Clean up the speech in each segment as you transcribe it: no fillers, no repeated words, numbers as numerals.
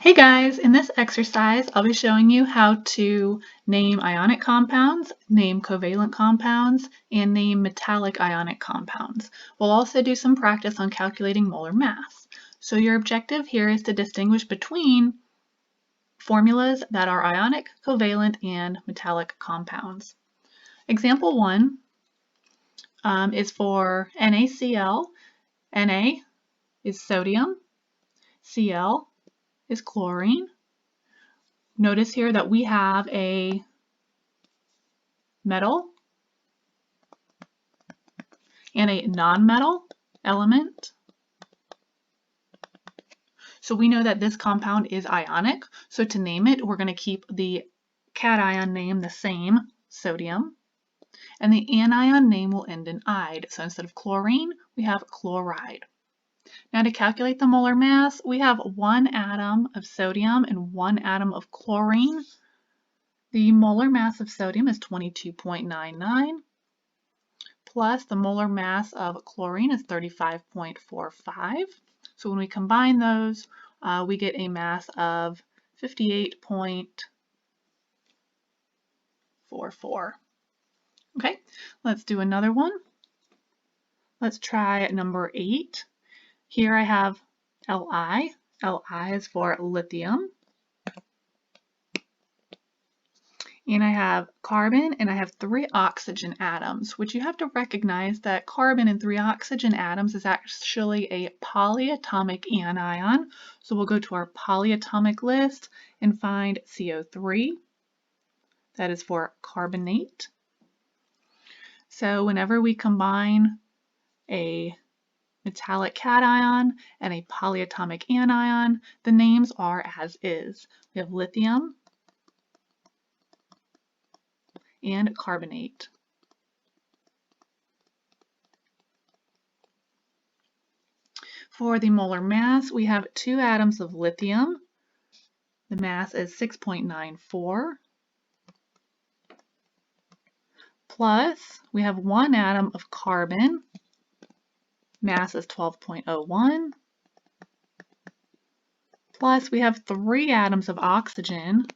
Hey guys, in this exercise I'll be showing you how to name ionic compounds, name covalent compounds, and name metallic ionic compounds. We'll also do some practice on calculating molar mass. So your objective here is to distinguish between formulas that are ionic, covalent, and metallic compounds. Example 1 is for NaCl. Na is sodium, Cl is chlorine. Notice here that we have a metal and a non-metal element. So we know that this compound is ionic. So to name it, we're going to keep the cation name the same, sodium, and the anion name will end in "ide." So instead of chlorine, we have chloride. Now to calculate the molar mass, we have one atom of sodium and one atom of chlorine. The molar mass of sodium is 22.99. plus the molar mass of chlorine is 35.45. So when we combine those, we get a mass of 58.44. Okay, let's do another one. Let's try number 8. Here I have Li. Li is for lithium. And I have carbon and I have 3 oxygen atoms, which you have to recognize that carbon and 3 oxygen atoms is actually a polyatomic anion. So we'll go to our polyatomic list and find CO3. That is for carbonate. So whenever we combine a metallic cation and a polyatomic anion, the names are as is. We have lithium and carbonate. For the molar mass, we have 2 atoms of lithium. The mass is 6.94. Plus, we have 1 atom of carbon. Mass is 12.01. Plus, we have 3 atoms of oxygen.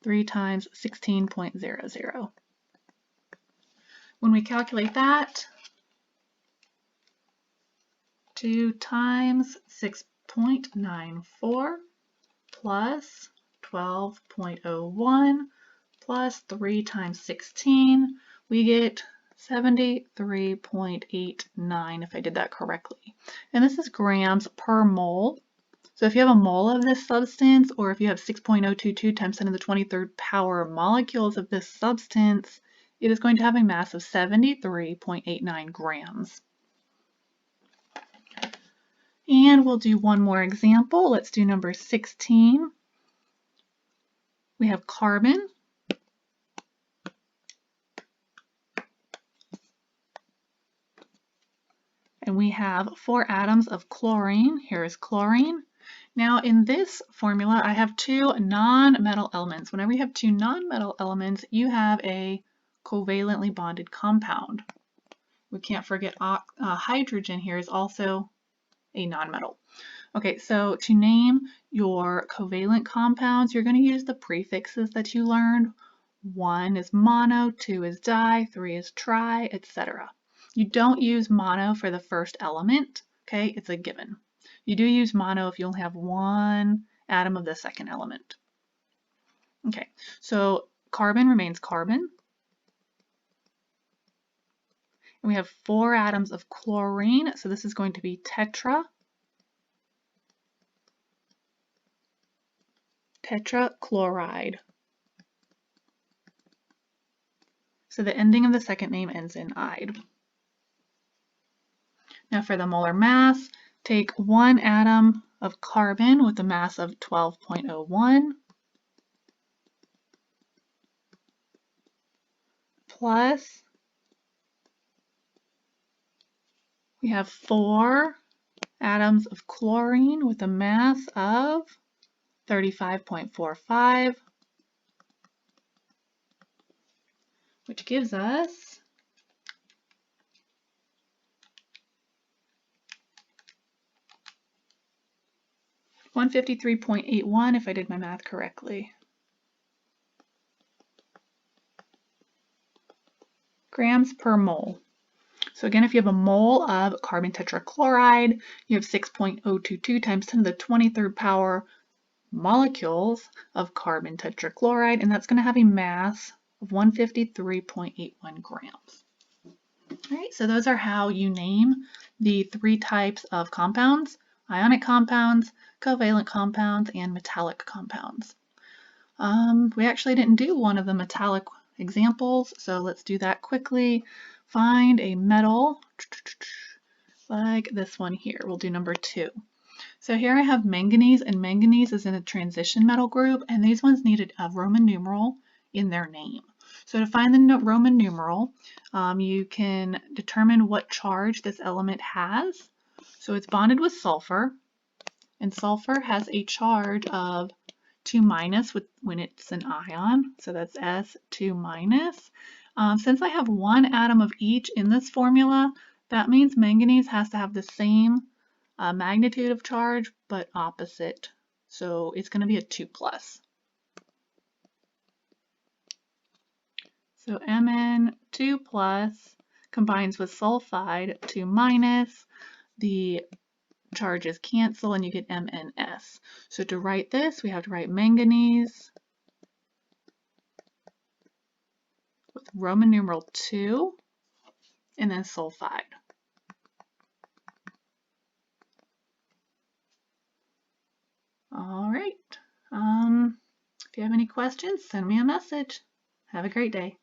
3 times 16.00. When we calculate that, 2 times 6.94 plus 12.01 plus 3 times 16, we get 73.89 if I did that correctly. And this is grams per mole. So if you have a mole of this substance, or if you have 6.022 times 10 to the 23rd power molecules of this substance, it is going to have a mass of 73.89 grams. And we'll do one more example. Let's do number 16. We have carbon. And we have 4 atoms of chlorine. Here is chlorine. Now in this formula, I have 2 non-metal elements. Whenever you have 2 non-metal elements, you have a covalently bonded compound. We can't forget hydrogen here is also a non-metal. Okay, so to name your covalent compounds, you're going to use the prefixes that you learned. 1 is mono, 2 is di, 3 is tri, etc. You don't use mono for the first element, okay? It's a given. You do use mono if you only have 1 atom of the second element. Okay, so carbon remains carbon. And we have 4 atoms of chlorine, so this is going to be tetrachloride. So the ending of the second name ends in "ide." Now for the molar mass, take 1 atom of carbon with a mass of 12.01 plus we have 4 atoms of chlorine with a mass of 35.45, which gives us 153.81 if I did my math correctly. Grams per mole. So again, if you have a mole of carbon tetrachloride, you have 6.022 times 10 to the 23rd power molecules of carbon tetrachloride, and that's going to have a mass of 153.81 grams. All right, so those are how you name the 3 types of compounds: ionic compounds, covalent compounds, and metallic compounds. We actually didn't do one of the metallic examples, so let's do that quickly. Find a metal like this one here. We'll do number 2. So here I have manganese, and manganese is in a transition metal group, and these ones needed a Roman numeral in their name. So to find the Roman numeral, you can determine what charge this element has. So it's bonded with sulfur, and sulfur has a charge of 2 minus when it's an ion, so that's S2 minus. Since I have 1 atom of each in this formula, that means manganese has to have the same magnitude of charge, but opposite. So it's going to be a 2 plus. So Mn2 plus combines with sulfide 2 minus. The charges cancel and you get MnS. So to write this, we have to write manganese with Roman numeral 2 and then sulfide. All right. If you have any questions, send me a message. Have a great day.